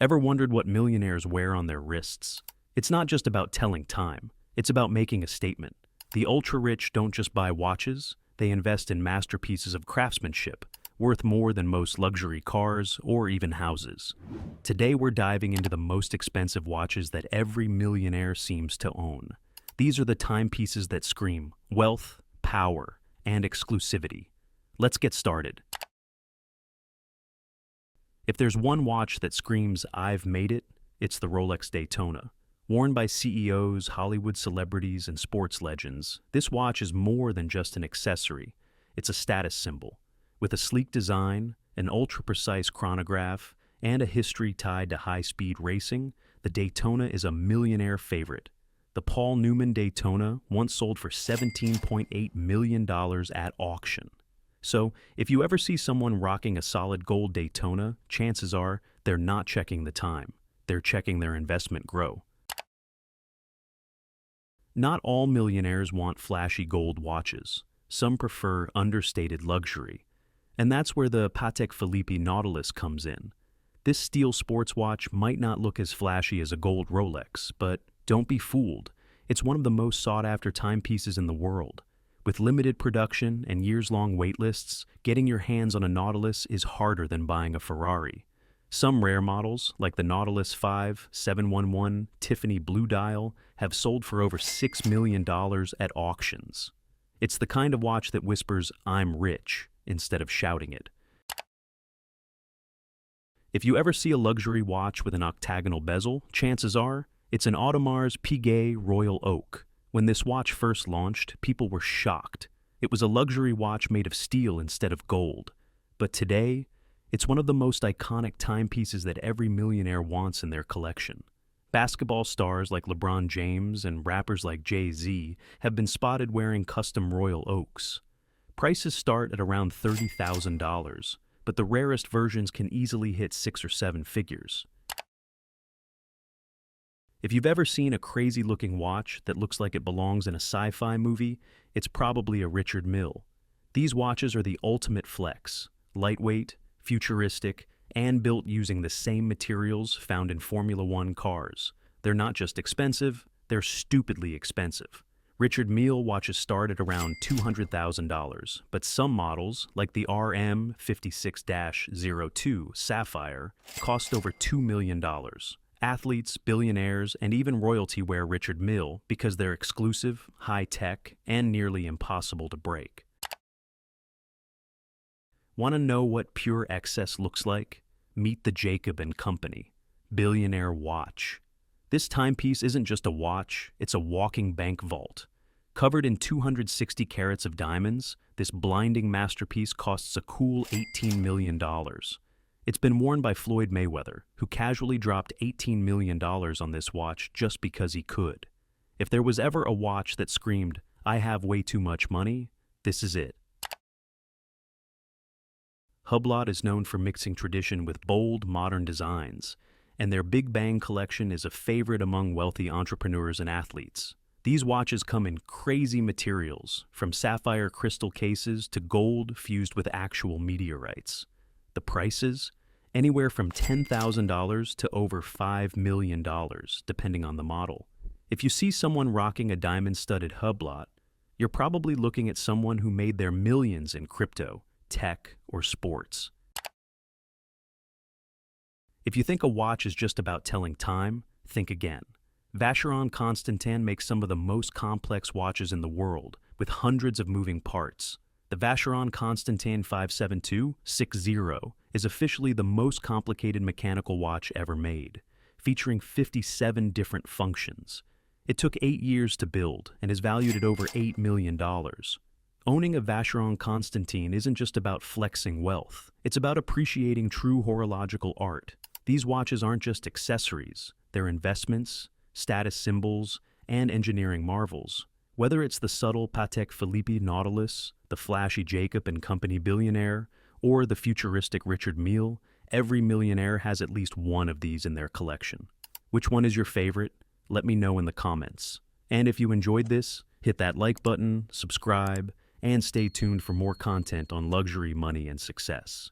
Ever wondered what millionaires wear on their wrists? It's not just about telling time, it's about making a statement. The ultra-rich don't just buy watches, they invest in masterpieces of craftsmanship, worth more than most luxury cars or even houses. Today we're diving into the most expensive watches that every millionaire seems to own. These are the timepieces that scream wealth, power, and exclusivity. Let's get started. If there's one watch that screams, "I've made it," it's the Rolex Daytona. Worn by CEOs, Hollywood celebrities, and sports legends, this watch is more than just an accessory. It's a status symbol. With a sleek design, an ultra-precise chronograph, and a history tied to high-speed racing, the Daytona is a millionaire favorite. The Paul Newman Daytona once sold for $17.8 million at auction. So, if you ever see someone rocking a solid gold Daytona, chances are they're not checking the time. They're checking their investment grow. Not all millionaires want flashy gold watches. Some prefer understated luxury. And that's where the Patek Philippe Nautilus comes in. This steel sports watch might not look as flashy as a gold Rolex, but don't be fooled. It's one of the most sought-after timepieces in the world. With limited production and years-long waitlists, getting your hands on a Nautilus is harder than buying a Ferrari. Some rare models, like the Nautilus 5711 Tiffany Blue Dial, have sold for over $6 million at auctions. It's the kind of watch that whispers, "I'm rich," instead of shouting it. If you ever see a luxury watch with an octagonal bezel, chances are it's an Audemars Piguet Royal Oak. When this watch first launched, people were shocked. It was a luxury watch made of steel instead of gold. But today, it's one of the most iconic timepieces that every millionaire wants in their collection. Basketball stars like LeBron James and rappers like Jay-Z have been spotted wearing custom Royal Oaks. Prices start at around $30,000, but the rarest versions can easily hit 6 or 7 figures. If you've ever seen a crazy-looking watch that looks like it belongs in a sci-fi movie, it's probably a Richard Mille. These watches are the ultimate flex, lightweight, futuristic, and built using the same materials found in Formula One cars. They're not just expensive, they're stupidly expensive. Richard Mille watches start at around $200,000, but some models, like the RM56-02 Sapphire, cost over $2 million. Athletes, billionaires, and even royalty wear Richard Mille because they're exclusive, high-tech, and nearly impossible to break. Want to know what pure excess looks like? Meet the Jacob & Company Billionaire Watch. This timepiece isn't just a watch, it's a walking bank vault. Covered in 260 carats of diamonds, this blinding masterpiece costs a cool $18 million. It's been worn by Floyd Mayweather, who casually dropped $18 million on this watch just because he could. If there was ever a watch that screamed, "I have way too much money," this is it. Hublot is known for mixing tradition with bold, modern designs, and their Big Bang collection is a favorite among wealthy entrepreneurs and athletes. These watches come in crazy materials, from sapphire crystal cases to gold fused with actual meteorites. The prices? Anywhere from $10,000 to over $5 million, depending on the model. If you see someone rocking a diamond-studded Hublot, you're probably looking at someone who made their millions in crypto, tech, or sports. If you think a watch is just about telling time, think again. Vacheron Constantin makes some of the most complex watches in the world, with hundreds of moving parts. The Vacheron Constantin 572-60 is officially the most complicated mechanical watch ever made, featuring 57 different functions. It took 8 years to build and is valued at over $8 million. Owning a Vacheron Constantin isn't just about flexing wealth, it's about appreciating true horological art. These watches aren't just accessories, they're investments, status symbols, and engineering marvels. Whether it's the subtle Patek Philippe Nautilus, the flashy Jacob & Company Billionaire, or the futuristic Richard Mille, every millionaire has at least one of these in their collection. Which one is your favorite? Let me know in the comments. And if you enjoyed this, hit that like button, subscribe, and stay tuned for more content on luxury, money, and success.